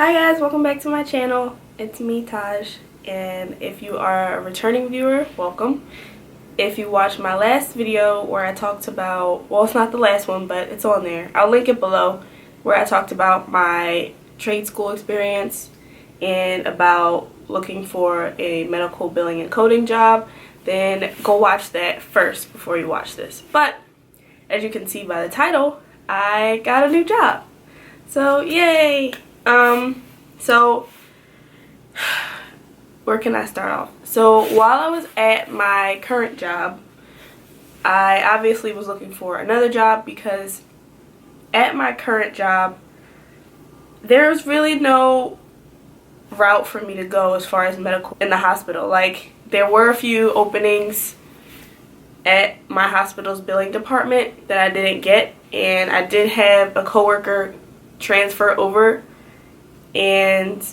Hi guys, welcome back to my channel. It's me, Taj, and if you are a returning viewer, welcome. If you watched my last video where I talked about, well, it's not the last one, but it's on there. I'll link it below, where I talked about my trade school experience and about looking for a medical billing and coding job, then go watch that first before you watch this. But as you can see by the title, I got a new job. So yay! So where can I start off? So while I was at my current job, I obviously was looking for another job because at my current job, there's really no route for me to go as far as medical in the hospital. Like, there were a few openings at my hospital's billing department that I didn't get, and I did have a coworker transfer over and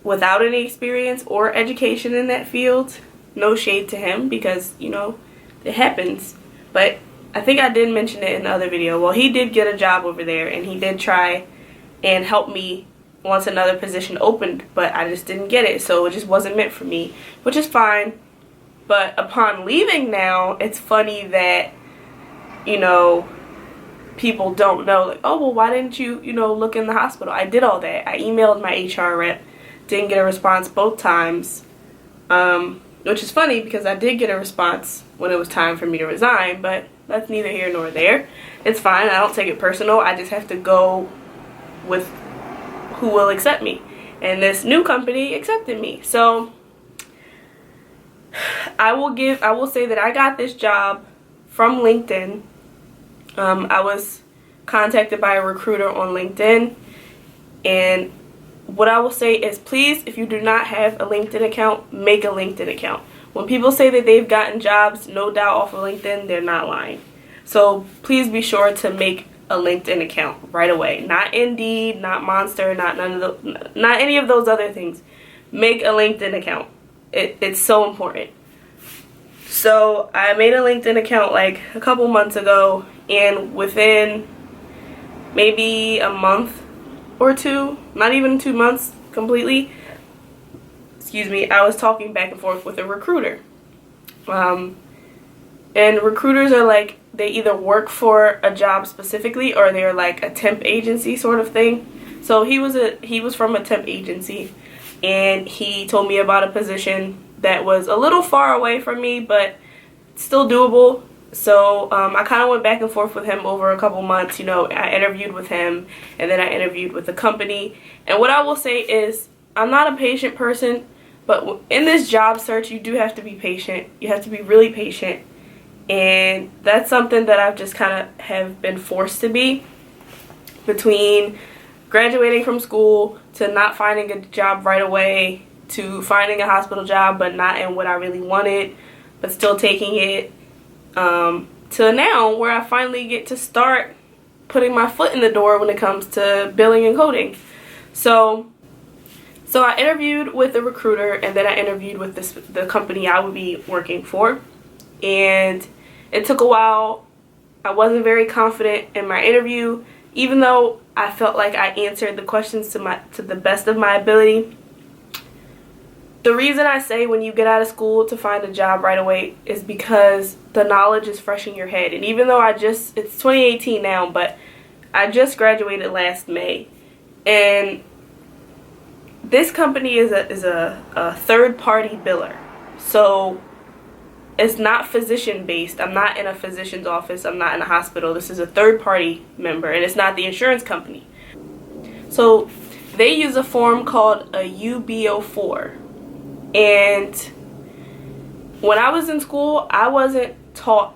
without any experience or education in that field. No shade to him because, you know, it happens. But I think I did mention it in the other video. Well, he did get a job over there and he did try and help me once another position opened, but I just didn't get it, so it just wasn't meant for me, which is fine. But upon leaving now, it's funny that, you know, people don't know, like, oh, well, why didn't you, look in the hospital? I did all that. I emailed my HR rep, didn't get a response both times, which is funny because I did get a response when it was time for me to resign, but that's neither here nor there. It's fine. I don't take it personal. I just have to go with who will accept me. And this new company accepted me. So I will say that I got this job from LinkedIn. I was contacted by a recruiter on LinkedIn, and what I will say is, please, if you do not have a LinkedIn account, make a LinkedIn account. When people say that they've gotten jobs, no doubt, off of LinkedIn, they're not lying. So please be sure to make a LinkedIn account right away. Not Indeed, not Monster, not any of those other things. Make a LinkedIn account. It's so important. So I made a LinkedIn account like a couple months ago, and within maybe a month or two, not even 2 months completely, I was talking back and forth with a recruiter. And recruiters are like, they either work for a job specifically or they're like a temp agency sort of thing. So he was from a temp agency, and he told me about a position that was a little far away from me, but still doable. So I kind of went back and forth with him over a couple months. I interviewed with him, and then I interviewed with the company. And what I will say is, I'm not a patient person, but in this job search, you do have to be patient. You have to be really patient. And that's something that I've just kind of have been forced to be, between graduating from school to not finding a job right away, to finding a hospital job but not in what I really wanted, but still taking it, to now where I finally get to start putting my foot in the door when it comes to billing and coding. So I interviewed with the recruiter, and then I interviewed with the company I would be working for, and it took a while. I wasn't very confident in my interview, even though I felt like I answered the questions to the best of my ability. The reason I say when you get out of school to find a job right away is because the knowledge is fresh in your head. And even though it's 2018 now, but I just graduated last May, and this company is a third-party biller. So it's not physician-based. I'm not in a physician's office. I'm not in a hospital. This is a third-party member, and it's not the insurance company. So they use a form called a UB04. And when I was in school, I wasn't taught,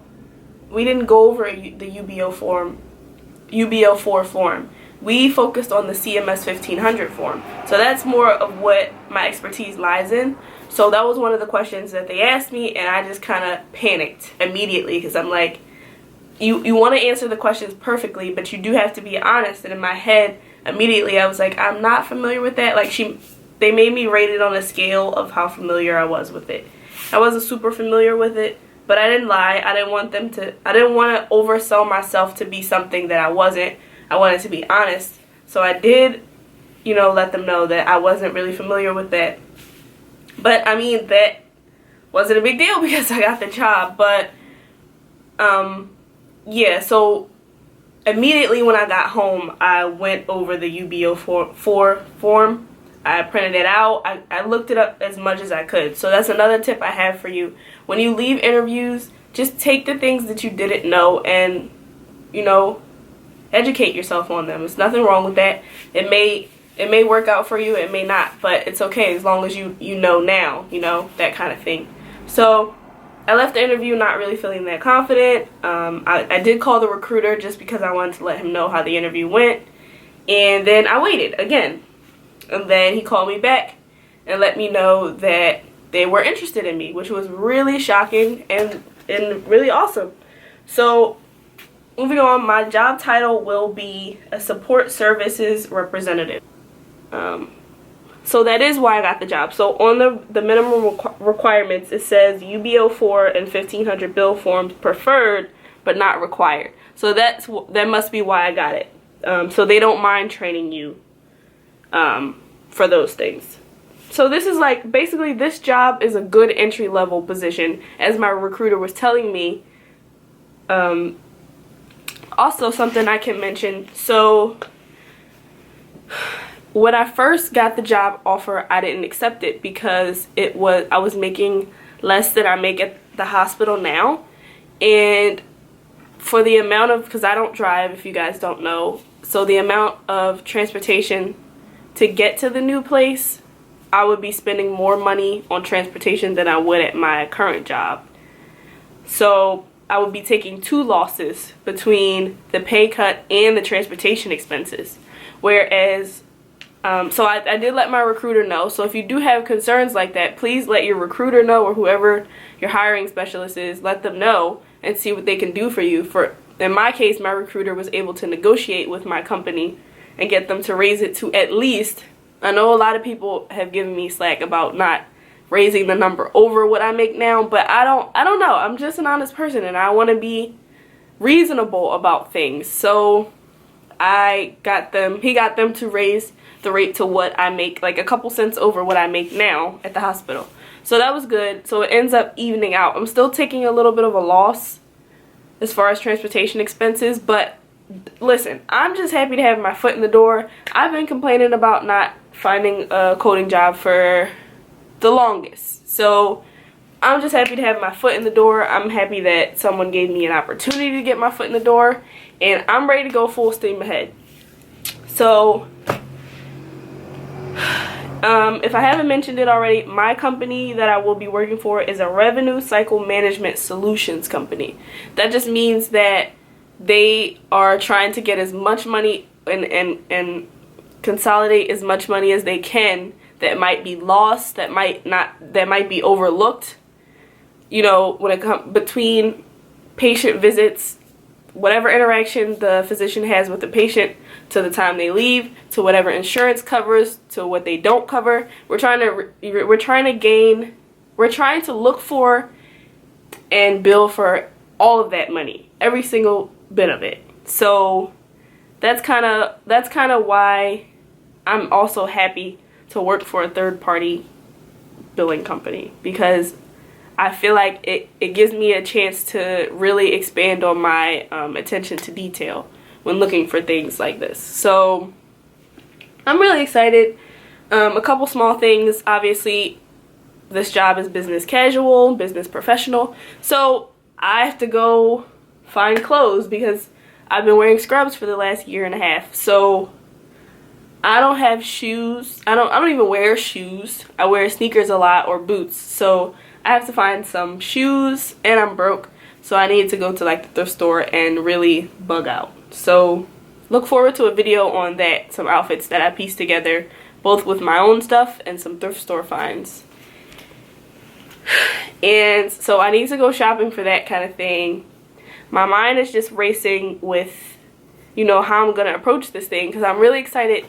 we didn't go over the UB04 form. We focused on the CMS 1500 form. So that's more of what my expertise lies in. So that was one of the questions that they asked me, and I just kind of panicked immediately because I'm like, you want to answer the questions perfectly, but you do have to be honest. And in my head, immediately I was like, I'm not familiar with that. Like, they made me rate it on a scale of how familiar I was with it. I wasn't super familiar with it, but I didn't lie. I didn't want to oversell myself to be something that I wasn't. I wanted to be honest. So I did you know, let them know that I wasn't really familiar with that. But I mean, that wasn't a big deal because I got the job. But yeah, so immediately when I got home, I went over the UBO4 form. I printed it out. I looked it up as much as I could. So that's another tip I have for you. When you leave interviews, just take the things that you didn't know and, you know, educate yourself on them. There's nothing wrong with that. It may work out for you, it may not, but it's okay as long as you know now, you know, that kind of thing. So I left the interview not really feeling that confident. I did call the recruiter just because I wanted to let him know how the interview went. And then I waited again. And then he called me back and let me know that they were interested in me, which was really shocking and really awesome. So moving on, my job title will be a support services representative. So that is why I got the job. So on the minimum requirements, it says UBO4 and 1500 bill forms preferred but not required. So that must be why I got it. So they don't mind training you for those things. So this is like, basically this job is a good entry level position, as my recruiter was telling me. Also something I can mention, so when I first got the job offer, I didn't accept it because I was making less than I make at the hospital now. And for the amount of, because I don't drive, if you guys don't know, so the amount of transportation to get to the new place, I would be spending more money on transportation than I would at my current job. So I would be taking 2 losses between the pay cut and the transportation expenses. Whereas, so I did let my recruiter know. So if you do have concerns like that, please let your recruiter know, or whoever your hiring specialist is, let them know and see what they can do for you. In my case, my recruiter was able to negotiate with my company and get them to raise it to at least, I know a lot of people have given me slack about not raising the number over what I make now, but I don't know. I'm just an honest person and I want to be reasonable about things. So he got them to raise the rate to what I make, like a couple cents over what I make now at the hospital. So that was good. So it ends up evening out. I'm still taking a little bit of a loss as far as transportation expenses, but listen, I'm just happy to have my foot in the door. I've been complaining about not finding a coding job for the longest. So I'm just happy to have my foot in the door. I'm happy that someone gave me an opportunity to get my foot in the door, and I'm ready to go full steam ahead. So if I haven't mentioned it already, my company that I will be working for is a revenue cycle management solutions company. That just means that they are trying to get as much money and consolidate as much money as they can that might be lost, that might be overlooked, you know, when it comes between patient visits, whatever interaction the physician has with the patient to the time they leave, to whatever insurance covers, to what they don't cover. We're trying to look for and bill for all of that money, every single bit of it. So that's kind of why I'm also happy to work for a third-party billing company, because I feel like it gives me a chance to really expand on my attention to detail when looking for things like this. So I'm really excited. A couple small things. Obviously, this job is business casual, business professional. So I have to go find clothes because I've been wearing scrubs for the last year and a half. So I don't have shoes. I don't even wear shoes. I wear sneakers a lot, or boots. So I have to find some shoes, and I'm broke. So I need to go to like the thrift store and really bug out. So look forward to a video on that, some outfits that I pieced together, both with my own stuff and some thrift store finds. And so I need to go shopping for that kind of thing. My mind is just racing with, you know, how I'm gonna approach this thing, because I'm really excited,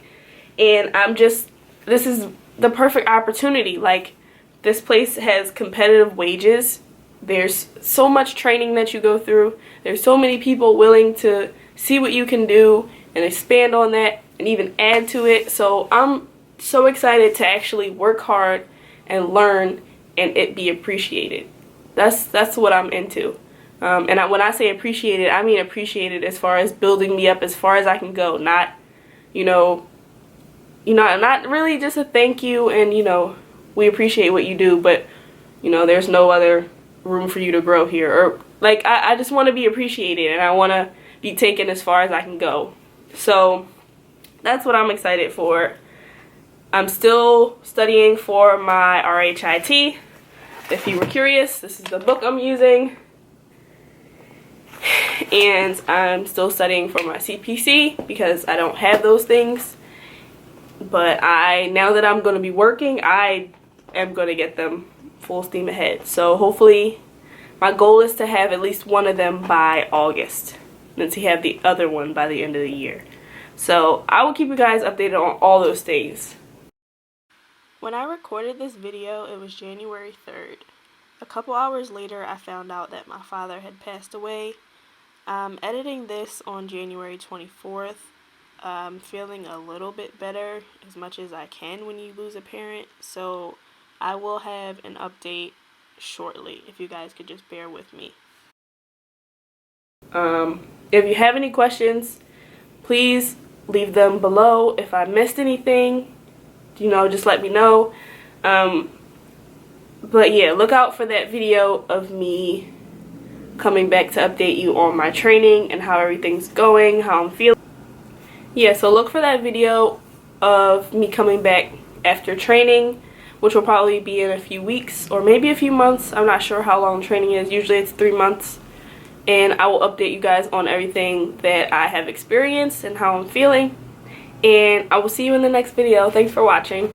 and this is the perfect opportunity. Like, this place has competitive wages. There's so much training that you go through. There's so many people willing to see what you can do and expand on that. and even add to it. So I'm so excited to actually work hard and learn and it be appreciated. That's what I'm into. When I say appreciated, I mean appreciated as far as building me up as far as I can go. Not, not really just a thank you and, we appreciate what you do, but, there's no other room for you to grow here. Or, like, I just want to be appreciated and I want to be taken as far as I can go. So that's what I'm excited for. I'm still studying for my RHIT. If you were curious, this is the book I'm using. And I'm still studying for my CPC because I don't have those things. But now that I'm going to be working, I am going to get them full steam ahead. So hopefully, my goal is to have at least one of them by August. And to have the other one by the end of the year. So I will keep you guys updated on all those things. When I recorded this video, it was January 3rd. A couple hours later, I found out that my father had passed away. I'm editing this on January 24th. I'm feeling a little bit better, as much as I can when you lose a parent. So I will have an update shortly, if you guys could just bear with me. If you have any questions, please leave them below. If I missed anything, just let me know. But yeah, look out for that video of me coming back to update you on my training and how everything's going, how I'm feeling. Yeah, so look for that video of me coming back after training, which will probably be in a few weeks or maybe a few months. I'm not sure how long training is. Usually it's 3 months. And I will update you guys on everything that I have experienced and how I'm feeling. And I will see you in the next video. Thanks for watching.